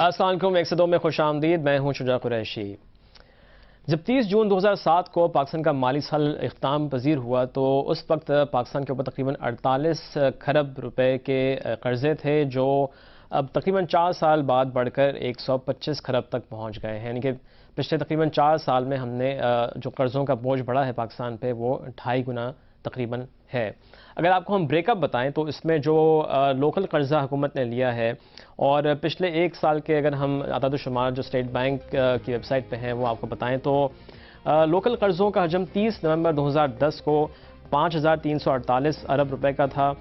السلام علیکم 102 میں خوش آمدید. میں ہوں شجاع قریشی. جب 30 جون 2007 کو پاکستان کا مالی سال اختتام پذیر ہوا تو اس وقت پاکستان کے اوپر تقریباً 48 کھرب روپے کے قرضے تھے، جو اب تقریباً 4 سال بعد بڑھ کر 125 کھرب تک پہنچ گئے ہیں. یعنی کہ پچھلے تقریباً 4 سال میں ہم نے جو قرضوں کا بوجھ بڑھا ہے پاکستان پہ، وہ 2.5 گنا تقریباً ہے. اگر آپ کو ہم بریک اپ بتائیں تو اس میں جو لوکل قرضہ حکومت نے لیا ہے، اور پچھلے 1 سال کے اگر ہم اعداد و شمار جو اسٹیٹ بینک کی ویب سائٹ پہ ہیں وہ آپ کو بتائیں تو لوکل قرضوں کا حجم 30 نومبر 2010 کو 5,348 ارب روپے کا تھا،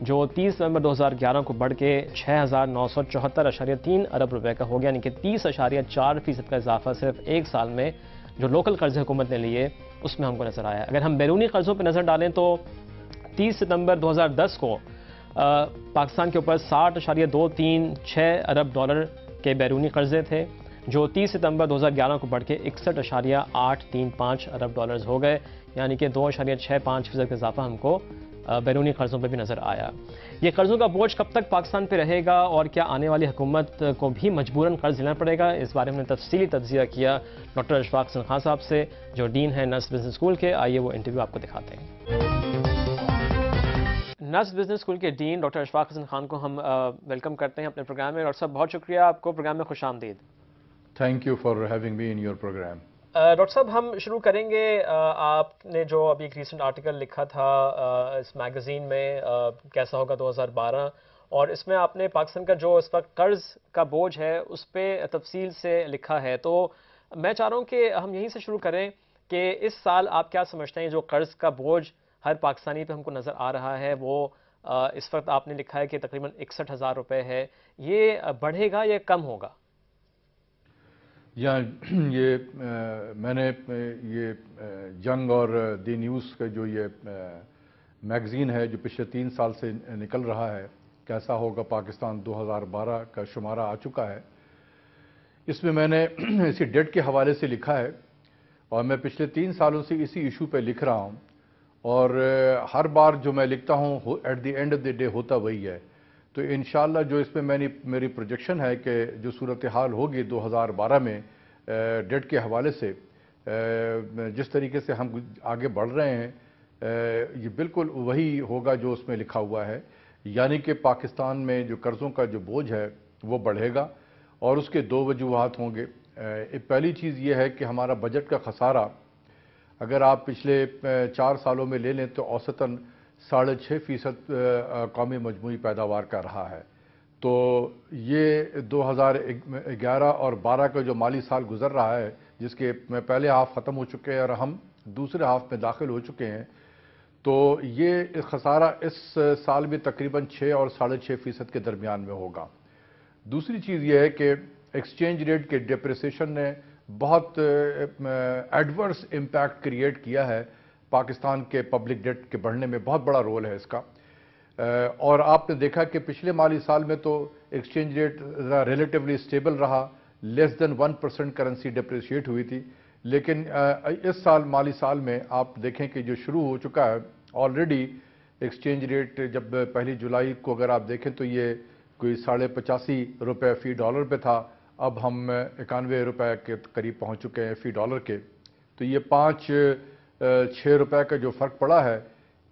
جو 30 نومبر 2011 کو بڑھ کے 6,974.3 ارب روپے کا ہو گیا. یعنی کہ 30.4% کا اضافہ صرف 1 سال میں جو لوکل قرض حکومت نے لیے اس میں ہم کو نظر آیا. اگر ہم بیرونی قرضوں پہ نظر ڈالیں تو 30 ستمبر 2010 کو پاکستان کے اوپر 60.236 ارب ڈالر کے بیرونی قرضے تھے، جو 30 ستمبر 2011 کو بڑھ کے 61.835 ارب ڈالرز ہو گئے. یعنی کہ 2.65% کا اضافہ ہم کو بیرونی قرضوں پہ بھی نظر آیا. یہ قرضوں کا بوجھ کب تک پاکستان پہ رہے گا اور کیا آنے والی حکومت کو بھی مجبوراً قرض لینا پڑے گا، اس بارے میں ہم نے تفصیلی تجزیہ کیا ڈاکٹر اشفاق حسن خان صاحب سے، جو ڈین ہیں نسل بزنس اسکول کے. آئیے وہ انٹرویو آپ کو دکھاتے ہیں. نسل بزنس اسکول کے ڈین ڈاکٹر اشفاق حسن خان کو ہم ویلکم کرتے ہیں اپنے پروگرام میں. ڈاکٹر صاحب بہت شکریہ، آپ کو پروگرام میں خوش آمدید. Thank you for having me in your program. Doctor صاحب ہم شروع کریں گے. آپ نے جو ابھی ایک ریسنٹ آرٹیکل لکھا تھا اس میگزین میں کیسا ہوگا 2012، اور اس میں آپ نے پاکستان کا جو اس وقت قرض کا بوجھ ہے اس پہ تفصیل سے لکھا ہے. تو میں چاہ رہا ہوں کہ ہم یہیں سے شروع کریں کہ اس سال آپ کیا سمجھتے ہیں جو قرض کا بوجھ ہر پاکستانی پہ ہم کو نظر آ رہا ہے، وہ اس وقت آپ نے لکھا ہے کہ تقریباً 61,000 روپے ہے، یہ بڑھے گا یا کم ہوگا؟ یہ میں نے یہ جنگ اور دی نیوز کا جو یہ میگزین ہے جو پچھلے 3 سال سے نکل رہا ہے، کیسا ہوگا پاکستان 2012 کا شمارہ آ چکا ہے. اس میں نے اسی ڈیٹ کے حوالے سے لکھا ہے، اور میں پچھلے 3 سالوں سے اسی ایشو پہ لکھ رہا ہوں، اور ہر بار جو میں لکھتا ہوں at the end of the day ہوتا وہی ہے. تو انشاءاللہ جو اس میں میری پروجیکشن ہے کہ جو صورتحال ہوگی 2012 میں ڈیٹ کے حوالے سے، جس طریقے سے ہم آگے بڑھ رہے ہیں، یہ بالکل وہی ہوگا جو اس میں لکھا ہوا ہے. یعنی کہ پاکستان میں جو قرضوں کا جو بوجھ ہے وہ بڑھے گا، اور اس کے 2 وجوہات ہوں گے. پہلی چیز یہ ہے کہ ہمارا بجٹ کا خسارہ اگر آپ پچھلے 4 سالوں میں لے لیں تو اوسطاً 6.5% قومی مجموعی پیداوار کا رہا ہے. تو یہ 2011 اور 12 کا جو مالی سال گزر رہا ہے، جس کے پہلے ہاف ختم ہو چکے ہیں اور ہم دوسرے ہاف میں داخل ہو چکے ہیں، تو یہ خسارہ اس سال بھی تقریباً 6 اور 6.5% کے درمیان میں ہوگا. دوسری چیز یہ ہے کہ ایکسچینج ریٹ کے ڈپریسیشن نے بہت ایڈورس امپیکٹ کریٹ کیا ہے پاکستان کے پبلک ڈیٹ کے بڑھنے میں. بہت بڑا رول ہے اس کا. اور آپ نے دیکھا کہ پچھلے مالی سال میں تو ایکسچینج ریٹ ریلیٹیولی اسٹیبل رہا، لیس دین 1% کرنسی ڈپریشیٹ ہوئی تھی. لیکن اس سال مالی سال میں آپ دیکھیں کہ جو شروع ہو چکا ہے آلریڈی ایکسچینج ریٹ، جب 1 جولائی کو اگر آپ دیکھیں تو یہ کوئی 85 روپے فی ڈالر پہ تھا، اب ہم 91 روپے کے قریب پہنچ چکے ہیں فی ڈالر کے. تو یہ 5-6 روپے کا جو فرق پڑا ہے،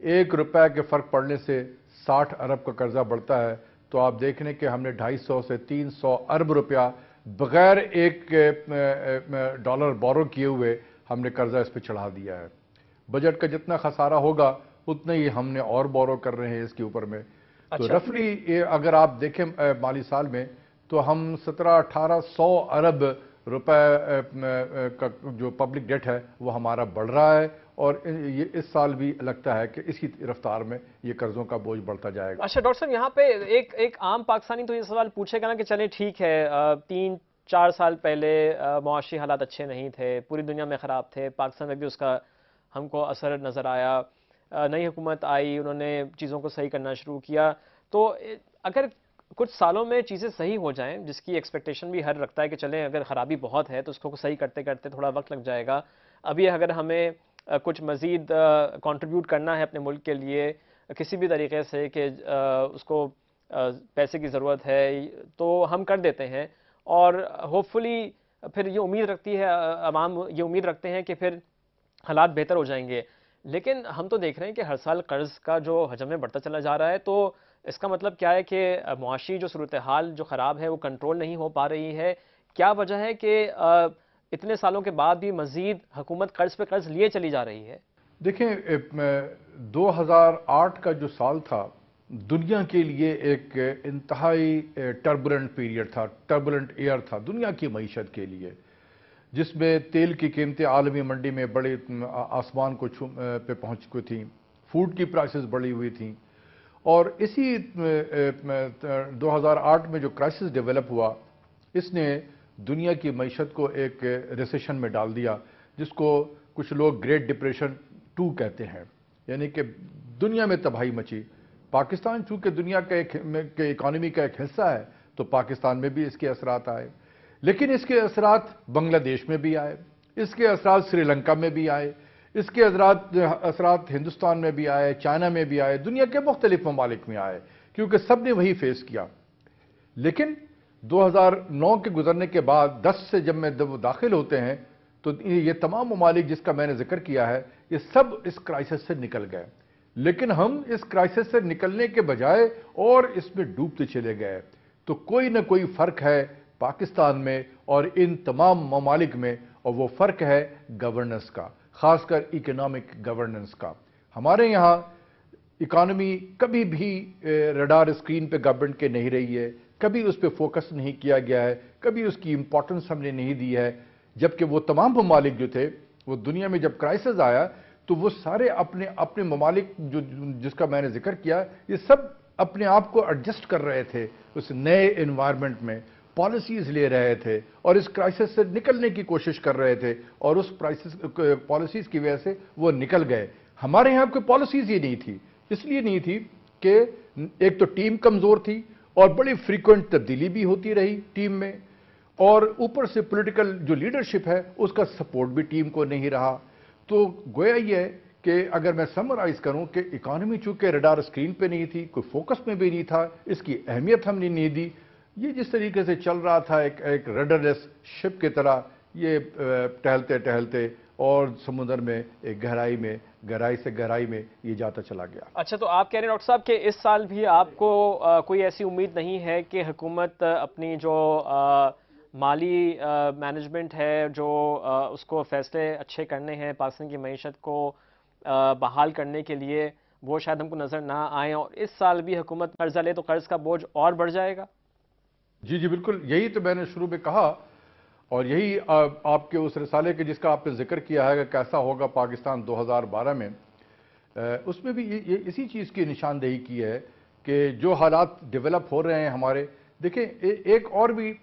1 روپے کے فرق پڑنے سے 60 ارب کا قرضہ بڑھتا ہے. تو آپ دیکھ لیں کہ ہم نے 250 سے 300 ارب روپیہ بغیر 1 ڈالر بورو کیے ہوئے ہم نے قرضہ اس پہ چڑھا دیا ہے. بجٹ کا جتنا خسارہ ہوگا اتنا ہی ہم نے اور بورو کر رہے ہیں اس کے اوپر میں. تو رفلی اگر آپ دیکھیں مالی سال میں تو ہم 17-1800 ارب روپے کا جو پبلک ڈیٹ ہے وہ ہمارا بڑھ رہا ہے، اور یہ اس سال بھی لگتا ہے کہ اسی رفتار میں یہ قرضوں کا بوجھ بڑھتا جائے گا. اچھا ڈاکٹر صاحب، یہاں پہ ایک عام پاکستانی تو یہ سوال پوچھے گا نا کہ چلیں ٹھیک ہے، 3-4 سال پہلے معاشی حالات اچھے نہیں تھے، پوری دنیا میں خراب تھے، پاکستان میں بھی اس کا ہم کو اثر نظر آیا، نئی حکومت آئی، انہوں نے چیزوں کو صحیح کرنا شروع کیا. تو اگر کچھ سالوں میں چیزیں صحیح ہو جائیں، جس کی ایکسپیکٹیشن بھی ہر رکھتا ہے کہ چلیں اگر خرابی بہت ہے تو اس کو صحیح کرتے کرتے تھوڑا وقت لگ جائے گا، ابھی اگر ہمیں کچھ مزید کنٹریبیوٹ کرنا ہے اپنے ملک کے لیے کسی بھی طریقے سے کہ اس کو پیسے کی ضرورت ہے تو ہم کر دیتے ہیں. اور ہوپ فلی پھر یہ امید رکھتی ہے عوام یہ امید رکھتے ہیں کہ پھر حالات بہتر ہو جائیں گے. لیکن ہم تو دیکھ رہے ہیں کہ ہر سال قرض کا جو حجم ہے بڑھتا چلا جا رہا ہے, تو اس کا مطلب کیا ہے کہ معاشی جو صورتحال جو خراب ہے وہ کنٹرول نہیں ہو پا رہی ہے. کیا وجہ ہے کہ اتنے سالوں کے بعد بھی مزید حکومت قرض پہ قرض لیے چلی جا رہی ہے؟ دیکھیں 2008 کا جو سال تھا دنیا کے لیے ایک انتہائی ٹربولنٹ پیریڈ تھا، ٹربولنٹ ایئر تھا دنیا کی معیشت کے لیے، جس میں تیل کی قیمتیں عالمی منڈی میں بڑے آسمان کو پہ پہنچ چکی تھیں، فوڈ کی پرائسز بڑھی ہوئی تھیں، اور اسی 2008 میں جو کرائسس ڈیولپ ہوا اس نے دنیا کی معیشت کو ایک ریسیشن میں ڈال دیا، جس کو کچھ لوگ گریٹ ڈپریشن 2 کہتے ہیں، یعنی کہ دنیا میں تباہی مچی. پاکستان چونکہ دنیا کے اکانومی کا ایک حصہ ہے تو پاکستان میں بھی اس کے اثرات آئے، لیکن اس کے اثرات بنگلہ دیش میں بھی آئے، اس کے اثرات سری لنکا میں بھی آئے، اس کے اثرات ہندوستان میں بھی آئے، چائنا میں بھی آئے، دنیا کے مختلف ممالک میں آئے، کیونکہ سب نے وہی فیس کیا. لیکن 2009 کے گزرنے کے بعد 10 سے جب میں داخل ہوتے ہیں تو یہ تمام ممالک جس کا میں نے ذکر کیا ہے یہ سب اس کرائسس سے نکل گئے، لیکن ہم اس کرائسس سے نکلنے کے بجائے اور اس میں ڈوبتے چلے گئے. تو کوئی نہ کوئی فرق ہے پاکستان میں اور ان تمام ممالک میں، اور وہ فرق ہے گورننس کا، خاص کر اکنامک گورننس کا. ہمارے یہاں اکانومی کبھی بھی ریڈار اسکرین پہ گورنمنٹ کے نہیں رہی ہے، کبھی اس پہ فوکس نہیں کیا گیا ہے، کبھی اس کی امپورٹنس ہم نے نہیں دی ہے، جبکہ وہ تمام ممالک جو تھے وہ دنیا میں جب کرائسس آیا تو وہ سارے اپنے ممالک جس کا میں نے ذکر کیا یہ سب اپنے آپ کو ایڈجسٹ کر رہے تھے اس نئے انوائرمنٹ میں، پالیسیز لے رہے تھے اور اس کرائسس سے نکلنے کی کوشش کر رہے تھے، اور اس پالیسیز کی وجہ سے وہ نکل گئے. ہمارے یہاں کوئی پالیسیز ہی نہیں تھی، اس لیے نہیں تھی کہ ایک تو ٹیم کمزور تھی اور بڑی فریکوینٹ تبدیلی بھی ہوتی رہی ٹیم میں، اور اوپر سے پولیٹیکل جو لیڈرشپ ہے اس کا سپورٹ بھی ٹیم کو نہیں رہا. تو گویا یہ ہے کہ اگر میں سمرائز کروں کہ اکانومی چونکہ ریڈار اسکرین پہ نہیں تھی، کوئی فوکس میں بھی نہیں تھا، اس کی اہمیت ہم نے نہیں دی، یہ جس طریقے سے چل رہا تھا ایک رڈرلیس شپ کی طرح، یہ ٹہلتے ٹہلتے اور سمندر میں ایک گہرائی سے گہرائی میں یہ جاتا چلا گیا. اچھا، تو آپ کہہ رہے ہیں ڈاکٹر صاحب کہ اس سال بھی آپ کو کوئی ایسی امید نہیں ہے کہ حکومت اپنی جو مالی مینجمنٹ ہے، جو اس کو فیصلے اچھے کرنے ہیں پاکستان کی معیشت کو بحال کرنے کے لیے، وہ شاید ہم کو نظر نہ آئیں، اور اس سال بھی حکومت قرضہ لے تو قرض کا بوجھ اور بڑھ جائے گا؟ جی بالکل، یہی تو میں نے شروع میں کہا، اور یہی آپ کے اس رسالے کے جس کا آپ نے ذکر کیا ہے کہ کیسا ہوگا پاکستان 2012 میں، اس میں بھی اسی چیز کی نشاندہی کی ہے کہ جو حالات ڈیولپ ہو رہے ہیں ہمارے، دیکھیں ایک اور بھی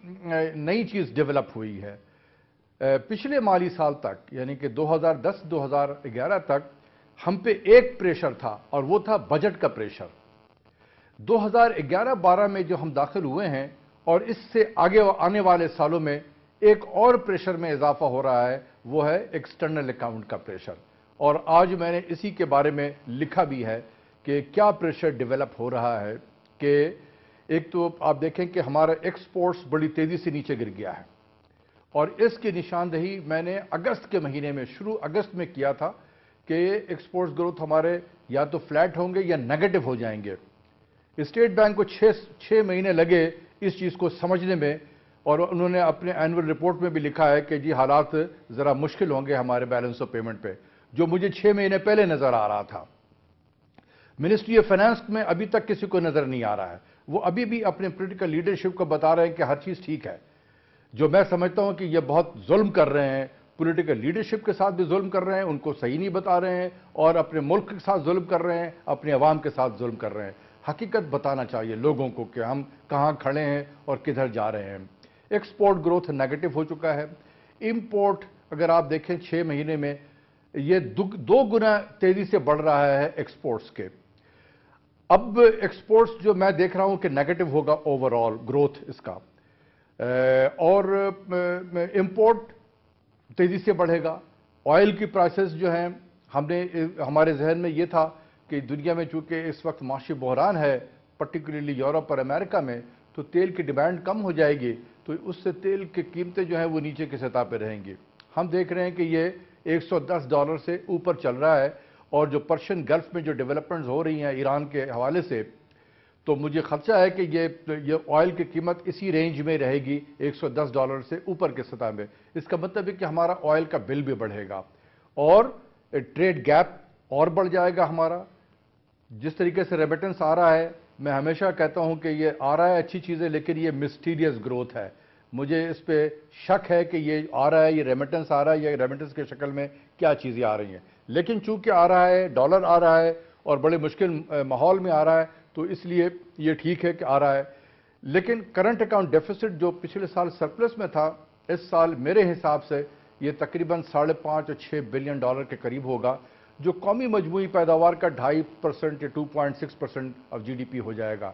نئی چیز ڈیولپ ہوئی ہے. پچھلے مالی سال تک یعنی کہ 2010-2011 تک ہم پہ ایک پریشر تھا اور وہ تھا بجٹ کا پریشر. 2011-12 میں جو ہم داخل ہوئے ہیں اور اس سے آگے آنے والے سالوں میں ایک اور پریشر میں اضافہ ہو رہا ہے، وہ ہے ایکسٹرنل اکاؤنٹ کا پریشر. اور آج میں نے اسی کے بارے میں لکھا بھی ہے کہ کیا پریشر ڈیولپ ہو رہا ہے. کہ ایک تو آپ دیکھیں کہ ہمارا ایکسپورٹس بڑی تیزی سے نیچے گر گیا ہے، اور اس کی نشاندہی میں نے اگست کے مہینے میں شروع اگست میں کیا تھا کہ ایکسپورٹس گروتھ ہمارے یا تو فلیٹ ہوں گے یا نیگیٹو ہو جائیں گے. اسٹیٹ بینک کو 6 مہینے لگے اس چیز کو سمجھنے میں، اور انہوں نے اپنے اینول رپورٹ میں بھی لکھا ہے کہ جی حالات ذرا مشکل ہوں گے ہمارے بیلنس آف پیمنٹ پہ، جو مجھے 6 مہینے پہلے نظر آ رہا تھا. منسٹری آف فائنانس میں ابھی تک کسی کو نظر نہیں آ رہا ہے، وہ ابھی بھی اپنے پولیٹیکل لیڈرشپ کو بتا رہے ہیں کہ ہر چیز ٹھیک ہے، جو میں سمجھتا ہوں کہ یہ بہت ظلم کر رہے ہیں، پولیٹیکل لیڈرشپ کے ساتھ بھی ظلم کر رہے ہیں، ان کو صحیح نہیں بتا رہے ہیں، اور اپنے ملک کے ساتھ ظلم کر رہے ہیں، اپنے عوام کے ساتھ ظلم کر رہے ہیں. حقیقت بتانا چاہیے لوگوں کو کہ ہم کہاں کھڑے ہیں اور کدھر جا رہے ہیں. ایکسپورٹ گروتھ نیگیٹو ہو چکا ہے. امپورٹ اگر آپ دیکھیں 6 مہینے میں یہ 2 گنا تیزی سے بڑھ رہا ہے ایکسپورٹس کے. اب ایکسپورٹس جو میں دیکھ رہا ہوں کہ نیگیٹو ہوگا اوور آل گروتھ اس کا، اور امپورٹ تیزی سے بڑھے گا. آئل کی پرائسز جو ہیں ہمارے ذہن میں یہ تھا کہ دنیا میں چونکہ اس وقت معاشی بحران ہے پرٹیکولرلی یورپ اور امریکہ میں، تو تیل کی ڈیمانڈ کم ہو جائے گی تو اس سے تیل کی قیمتیں جو ہیں وہ نیچے کی سطح پہ رہیں گی. ہم دیکھ رہے ہیں کہ یہ $110 سے اوپر چل رہا ہے, اور جو پرشین گلف میں جو ڈیولپمنٹس ہو رہی ہیں ایران کے حوالے سے, تو مجھے خدشہ ہے کہ یہ آئل کی قیمت اسی رینج میں رہے گی $110 سے اوپر کے سطح میں. اس کا مطلب ہے کہ ہمارا آئل کا بل بھی بڑھے گا اور ٹریڈ گیپ اور بڑھ جائے گا ہمارا. جس طریقے سے ریمیٹنس آ رہا ہے, میں ہمیشہ کہتا ہوں کہ یہ آ رہا ہے اچھی چیز ہے, لیکن یہ مسٹیریس گروتھ ہے. مجھے اس پہ شک ہے کہ یہ آ رہا ہے, یہ ریمیٹنس آ رہا ہے, یا ریمیٹنس کی شکل میں کیا چیزیں آ رہی ہیں. لیکن چونکہ آ رہا ہے, ڈالر آ رہا ہے اور بڑے مشکل ماحول میں آ رہا ہے, تو اس لیے یہ ٹھیک ہے کہ آ رہا ہے. لیکن کرنٹ اکاؤنٹ ڈیفیسٹ جو پچھلے سال سرپلس میں تھا, اس سال میرے حساب سے یہ تقریباً 5.5 اور 6 بلین ڈالر کے قریب ہوگا, جو قومی مجموعی پیداوار کا 2.5% یا 2.6% آف GDP ہو جائے گا.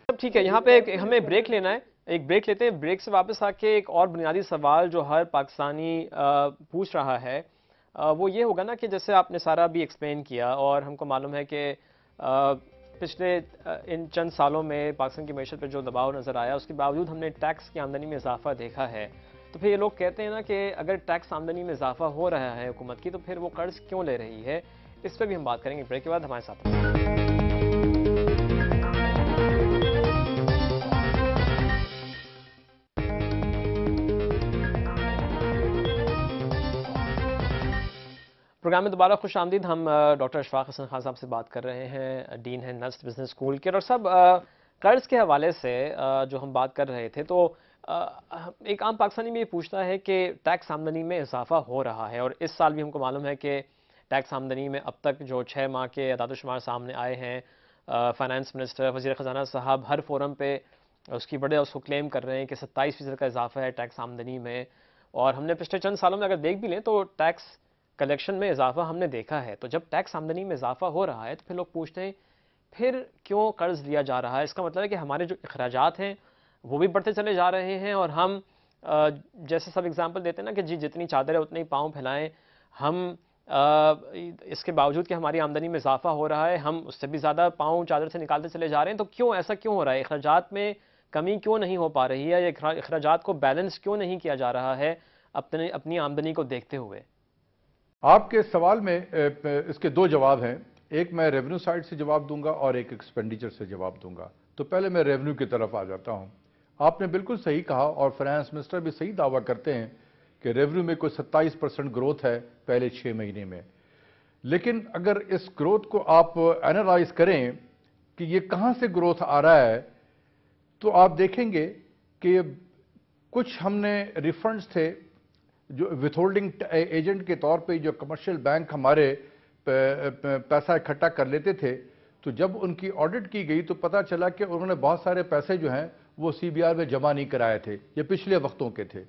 ٹھیک ہے, یہاں پہ ہمیں بریک لینا ہے, ایک بریک لیتے ہیں. بریک سے واپس آ کے ایک اور بنیادی سوال جو ہر پاکستانی پوچھ رہا ہے وہ یہ ہوگا نا کہ جیسے آپ نے سارا بھی ایکسپلین کیا, اور ہم کو معلوم ہے کہ پچھلے ان چند سالوں میں پاکستان کی معیشت پہ جو دباؤ نظر آیا, اس کے باوجود ہم نے ٹیکس کی آمدنی میں اضافہ دیکھا ہے. تو پھر یہ لوگ کہتے ہیں نا کہ اگر ٹیکس آمدنی میں اضافہ ہو رہا ہے حکومت کی, تو پھر وہ قرض کیوں لے رہی ہے؟ اس پہ بھی ہم بات کریں گے بریک کے بعد. ہمارے ساتھ پروگرام میں دوبارہ خوش آمدید. ہم ڈاکٹر اشفاق حسن خان صاحب سے بات کر رہے ہیں, ڈین ہیں نسٹ بزنس اسکول کے. ڈاکٹر صاحب, قرض کے حوالے سے جو ہم بات کر رہے تھے, تو ایک عام پاکستانی بھی یہ پوچھتا ہے کہ ٹیکس آمدنی میں اضافہ ہو رہا ہے, اور اس سال بھی ہم کو معلوم ہے کہ ٹیکس آمدنی میں اب تک جو 6 ماہ کے اعداد و شمار سامنے آئے ہیں, فائنانس منسٹر وزیر خزانہ صاحب ہر فورم پہ اس کو کلیم کر رہے ہیں کہ 27% کا اضافہ ہے ٹیکس آمدنی میں. اور ہم نے پچھلے چند سالوں میں اگر دیکھ بھی لیں تو ٹیکس کلیکشن میں اضافہ ہم نے دیکھا ہے. تو جب ٹیکس آمدنی میں اضافہ ہو رہا ہے تو پھر لوگ پوچھتے ہیں پھر کیوں قرض لیا جا رہا ہے؟ اس کا مطلب ہے کہ ہمارے جو اخراجات ہیں وہ بھی بڑھتے چلے جا رہے ہیں, اور ہم جیسے سب اگزامپل دیتے ہیں نا کہ جی جتنی چادر ہے اتنے ہی پاؤں پھیلائیں, ہم اس کے باوجود کہ ہماری آمدنی میں اضافہ ہو رہا ہے ہم اس سے بھی زیادہ پاؤں چادر سے نکالتے چلے جا رہے ہیں. تو کیوں ایسا کیوں ہو رہا ہے؟ اخراجات میں کمی کیوں نہیں ہو پا رہی ہے, یا اخراجات کو بیلنس کیوں نہیں کیا جا رہا ہے اپنی آمدنی کو دیکھتے ہوئے؟ آپ کے سوال میں اس کے 2 جواب ہیں. ایک میں ریونیو سائڈ سے جواب دوں گا اور ایک ایکسپینڈیچر سے جواب دوں گا. تو پہلے میں ریونیو کی طرف آ جاتا ہوں. آپ نے بالکل صحیح کہا, اور فائنانس منسٹر بھی صحیح دعویٰ کرتے ہیں کہ ریونیو میں کوئی 27% گروتھ ہے پہلے 6 مہینے میں. لیکن اگر اس گروتھ کو آپ اینالائز کریں کہ یہ کہاں سے گروتھ آ رہا ہے, تو آپ دیکھیں گے کہ کچھ ہم نے ریفنڈز تھے جو وتھ ہولڈنگ ایجنٹ کے طور پہ جو کمرشل بینک ہمارے پیسہ اکٹھا کر لیتے تھے, تو جب ان کی آڈٹ کی گئی تو پتہ چلا کہ انہوں نے بہت سارے پیسے جو ہیں وہ CBR میں جمع نہیں کرائے تھے, یہ پچھلے وقتوں کے تھے.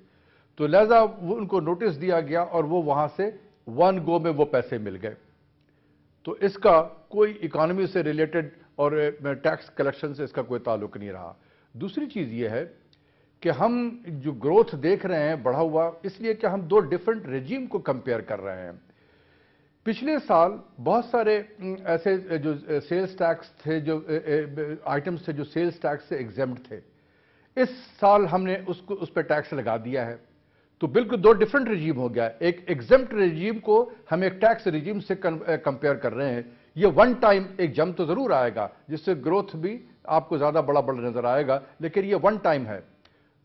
تو لہذا وہ ان کو نوٹس دیا گیا اور وہ وہاں سے 1 گو میں وہ پیسے مل گئے. تو اس کا کوئی اکانومی سے ریلیٹڈ اور ٹیکس کلیکشن سے اس کا کوئی تعلق نہیں رہا. دوسری چیز یہ ہے کہ ہم جو گروتھ دیکھ رہے ہیں بڑھا ہوا, اس لیے کہ ہم 2 ڈیفرنٹ رجیم کو کمپیئر کر رہے ہیں. پچھلے سال بہت سارے ایسے جو سیلز ٹیکس تھے, جو آئٹمز تھے جو سیلز ٹیکس سے ایگزیمپٹ تھے, اس سال ہم نے اس پہ ٹیکس لگا دیا ہے. تو بالکل 2 ڈیفرنٹ رجیم ہو گیا. ایک ایگزیمپٹ رجیم کو ہم ایک ٹیکس رجیم سے کمپیئر کر رہے ہیں. یہ ون ٹائم ایک جمپ تو ضرور آئے گا جس سے گروتھ بھی آپ کو زیادہ بڑا نظر آئے گا, لیکن یہ ون ٹائم ہے.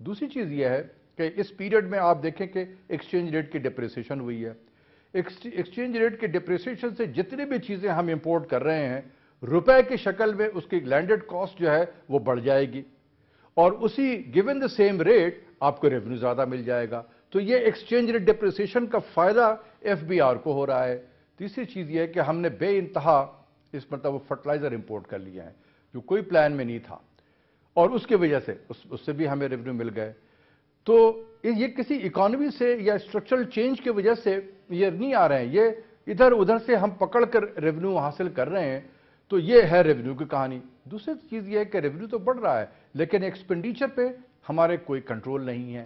دوسری چیز یہ ہے کہ اس پیریڈ میں آپ دیکھیں کہ ایکسچینج ریٹ کی ڈپریسیشن ہوئی ہے. ایکسچینج ریٹ کی ڈپریسیشن سے جتنی بھی چیزیں ہم امپورٹ کر رہے ہیں, روپے کی شکل میں اس کی لینڈڈ کاسٹ جو ہے وہ بڑھ جائے گی, اور اسی گیون دا سیم ریٹ آپ کو ریونیو زیادہ مل جائے گا. تو یہ ایکسچینج ریٹ ڈپریسیشن کا فائدہ FBR کو ہو رہا ہے. تیسری چیز یہ ہے کہ ہم نے بے انتہا اس مطلب فرٹیلائزر امپورٹ کر لیا ہے جو کوئی پلان میں نہیں تھا, اور اس کی وجہ سے اس سے بھی ہمیں ریونیو مل گئے. تو یہ کسی اکانومی سے یا اسٹرکچرل چینج کی وجہ سے یہ نہیں آ رہے ہیں, یہ ادھر ادھر سے ہم پکڑ کر ریونیو حاصل کر رہے ہیں. تو یہ ہے ریونیو کی کہانی. دوسری چیز یہ ہے کہ ریونیو تو بڑھ رہا ہے لیکن ایکسپینڈیچر پہ ہمارے کوئی کنٹرول نہیں ہے,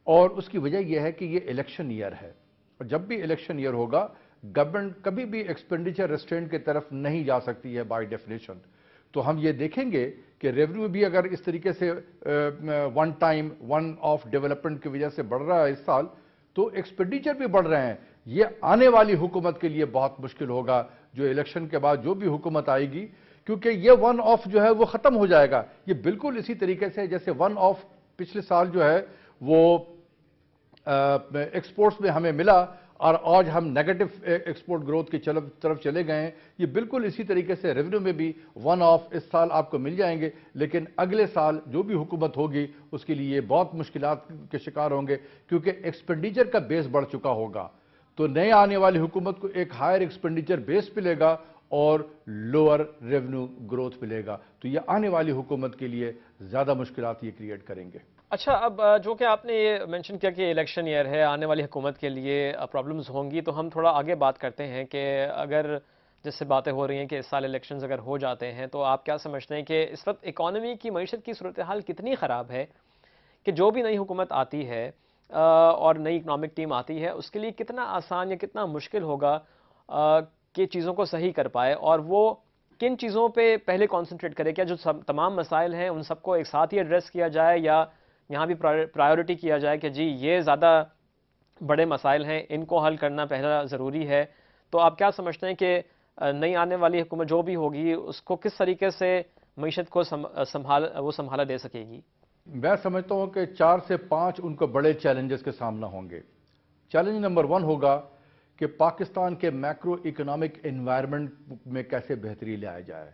اور اس کی وجہ یہ ہے کہ یہ الیکشن ایئر ہے, اور جب بھی الیکشن ایئر ہوگا گورنمنٹ کبھی بھی ایکسپینڈیچر ریسٹرینٹ کی طرف نہیں جا سکتی ہے بائی ڈیفینیشن. تو ہم یہ دیکھیں گے کہ ریونیو بھی اگر اس طریقے سے one time one of development کی وجہ سے بڑھ رہا ہے اس سال، تو ایکسپینڈیچر بھی بڑھ رہے ہیں. یہ آنے والی حکومت کے لیے بہت مشکل ہوگا، جو الیکشن کے بعد جو بھی حکومت آئے گی، کیونکہ یہ ون آف جو ہے وہ ختم ہو جائے گا. یہ بالکل اسی طریقے سے جیسے ون آف پچھلے سال جو ہے وہ ایکسپورٹس میں ہمیں ملا اور آج ہم نیگیٹو ایکسپورٹ گروتھ کی طرف چلے گئے ہیں. یہ بالکل اسی طریقے سے ریونیو میں بھی ون آف اس سال آپ کو مل جائیں گے، لیکن اگلے سال جو بھی حکومت ہوگی اس کے لیے بہت مشکلات کے شکار ہوں گے، کیونکہ ایکسپینڈیچر کا بیس بڑھ چکا ہوگا. تو نئے آنے والی حکومت کو ایک ہائر ایکسپینڈیچر بیس ملے گا اور لوور ریونیو گروتھ ملے گا. تو یہ آنے والی حکومت کے لیے زیادہ مشکلات یہ کریٹ کریں گے. اچھا، اب جو کہ آپ نے یہ مینشن کیا کہ الیکشن ایئر ہے، آنے والی حکومت کے لیے پرابلمز ہوں گی، تو ہم تھوڑا آگے بات کرتے ہیں کہ اگر جس سے باتیں ہو رہی ہیں کہ اس سال الیکشنز اگر ہو جاتے ہیں تو آپ کیا سمجھتے ہیں کہ اس وقت اکانومی کی، معیشت کی صورتحال کتنی خراب ہے کہ جو بھی نئی حکومت آتی ہے اور نئی اکنامک ٹیم آتی ہے اس کے لیے کتنا آسان یا کتنا مشکل ہوگا کہ چیزوں کو صحیح کر پائے، اور وہ کن چیزوں پہ پہلے کانسنٹریٹ کرے؟ کیا جو تمام مسائل ہیں ان سب کو ایک ساتھ ہی ایڈریس کیا جائے، یا یہاں بھی پرائیورٹی کیا جائے کہ جی یہ زیادہ بڑے مسائل ہیں، ان کو حل کرنا پہلا ضروری ہے؟ تو آپ کیا سمجھتے ہیں کہ نئی آنے والی حکومت جو بھی ہوگی اس کو کس طریقے سے معیشت کو سنبھالا دے سکے گی؟ میں سمجھتا ہوں کہ 4 سے 5 ان کو بڑے چیلنجز کے سامنا ہوں گے. چیلنج نمبر 1 ہوگا کہ پاکستان کے میکرو اکنامک انوائرمنٹ میں کیسے بہتری لایا جائے.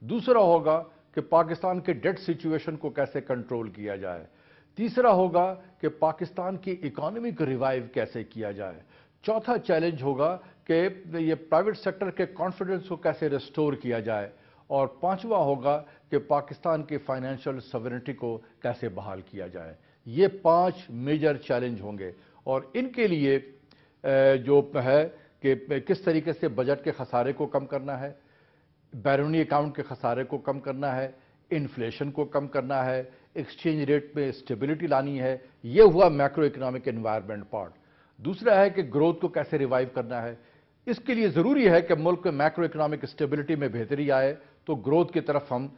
دوسرا ہوگا کہ پاکستان کے ڈیٹ سچویشن کو کیسے کنٹرول کیا جائے. تیسرا ہوگا کہ پاکستان کی اکانومی کو ریوائیو کیسے کیا جائے. چوتھا چیلنج ہوگا کہ یہ پرائیویٹ سیکٹر کے کانفیڈنس کو کیسے ریسٹور کیا جائے. اور پانچواں ہوگا کہ پاکستان کی فائنینشیل سوورنٹی کو کیسے بحال کیا جائے. یہ 5 میجر چیلنج ہوں گے، اور ان کے لیے جو ہے کہ کس طریقے سے بجٹ کے خسارے کو کم کرنا ہے، بیرونی اکاؤنٹ کے خسارے کو کم کرنا ہے، انفلیشن کو کم کرنا ہے، ایکسچینج ریٹ میں اسٹیبلٹی لانی ہے. یہ ہوا میکرو اکنامک انوائرمنٹ پارٹ. دوسرا ہے کہ گروتھ کو کیسے ریوائیو کرنا ہے. اس کے لیے ضروری ہے کہ ملک میں میکرو اکنامک اسٹیبلٹی میں بہتری آئے تو گروتھ کی طرف ہم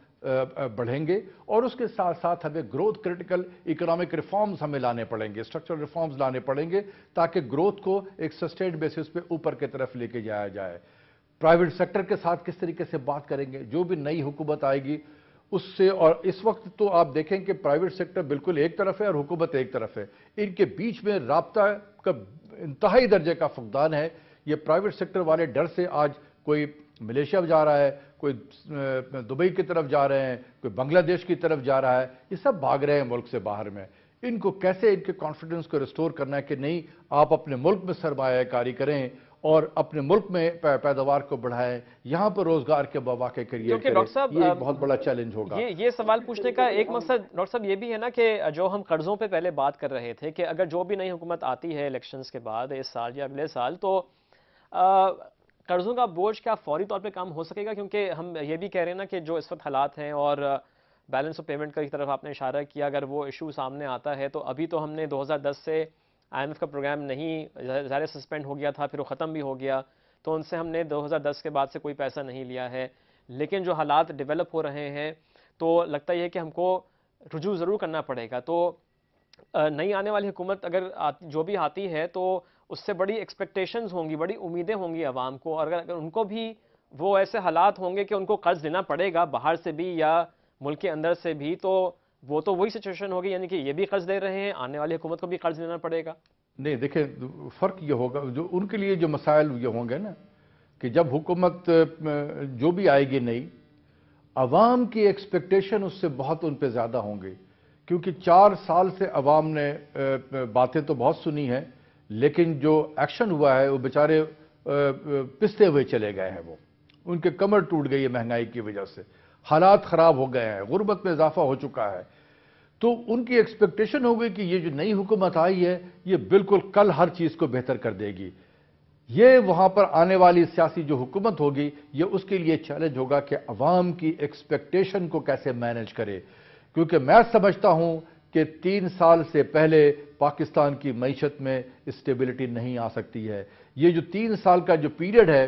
بڑھیں گے، اور اس کے ساتھ ساتھ ہمیں گروتھ کرٹیکل اکنامک ریفارمز ہمیں لانے پڑیں گے، اسٹرکچرل ریفارمز لانے پڑیں گے تاکہ گروتھ کو ایک سسٹینڈ بیسس پہ اوپر کی طرف لے کے جایا جائے. پرائیویٹ سیکٹر کے ساتھ کس طریقے سے بات کریں گے جو بھی نئی حکومت آئے گی اس سے. اور اس وقت تو آپ دیکھیں کہ پرائیویٹ سیکٹر بالکل ایک طرف ہے اور حکومت ایک طرف ہے. ان کے بیچ میں رابطہ کا انتہائی درجے کا فقدان ہے. یہ پرائیویٹ سیکٹر والے ڈر سے آج کوئی ملیشیا جا رہا ہے، کوئی دبئی کی طرف جا رہے ہیں، کوئی بنگلہ دیش کی طرف جا رہا ہے. یہ سب بھاگ رہے ہیں ملک سے باہر میں. ان کو کیسے ان کے کانفیڈنس کو ریسٹور کرنا ہے کہ نہیں، آپ اپنے ملک میں سرمایہ کاری کریں اور اپنے ملک میں پیداوار کو بڑھائیں، یہاں پر روزگار کے مواقع کریٹ کریں. یہ ایک بہت بڑا چیلنج ہوگا. یہ سوال پوچھنے کا ایک مقصد ڈاکٹر صاحب یہ بھی ہے نا کہ جو ہم قرضوں پہ پہلے بات کر رہے تھے کہ اگر جو بھی نئی حکومت آتی ہے الیکشنز کے بعد اس سال یا اگلے سال، تو قرضوں کا بوجھ کیا فوری طور پہ کم ہو سکے گا؟ کیونکہ ہم یہ بھی کہہ رہے ہیں نا کہ جو اس وقت حالات ہیں اور بیلنس آف پیمنٹ کی طرف آپ نے اشارہ کیا، اگر وہ ایشو سامنے آتا ہے تو ابھی تو ہم نے 2010 سے IMF کا پروگرام نہیں ظاہر سسپینڈ ہو گیا تھا، پھر وہ ختم بھی ہو گیا، تو ان سے ہم نے 2010 کے بعد سے کوئی پیسہ نہیں لیا ہے. لیکن جو حالات ڈیولپ ہو رہے ہیں تو لگتا یہ کہ ہم کو رجوع ضرور کرنا پڑے گا. تو نئی آنے والی حکومت اگر جو بھی آتی ہے تو اس سے بڑی ایکسپیکٹیشنز ہوں گی، بڑی امیدیں ہوں گی عوام کو، اور اگر ان کو بھی وہ ایسے حالات ہوں گے کہ ان کو قرض لینا پڑے گا باہر سے بھی یا ملک کے اندر سے بھی، تو وہ تو وہی سچویشن ہوگی، یعنی کہ یہ بھی قرض لے رہے ہیں، آنے والی حکومت کو بھی قرض لینا پڑے گا. نہیں دیکھیں، فرق یہ ہوگا جو ان کے لیے جو مسائل یہ ہوں گے نا کہ جب حکومت جو بھی آئے گی نئی، عوام کی ایکسپیکٹیشن اس سے بہت ان پہ زیادہ ہوں گے، کیونکہ 4 سال سے عوام نے باتیں تو بہت سنی ہیں لیکن جو ایکشن ہوا ہے وہ بیچارے پستے ہوئے چلے گئے ہیں. وہ ان کے کمر ٹوٹ گئی ہے مہنگائی کی وجہ سے، حالات خراب ہو گئے ہیں، غربت میں اضافہ ہو چکا ہے. تو ان کی ایکسپیکٹیشن ہو گئی کہ یہ جو نئی حکومت آئی ہے یہ بالکل کل ہر چیز کو بہتر کر دے گی. یہ وہاں پر آنے والی سیاسی جو حکومت ہوگی یہ اس کے لیے چیلنج ہوگا کہ عوام کی ایکسپیکٹیشن کو کیسے مینیج کرے. کیونکہ میں سمجھتا ہوں کہ 3 سال سے پہلے پاکستان کی معیشت میں اسٹیبلٹی نہیں آ سکتی ہے. یہ جو 3 سال کا جو پیریڈ ہے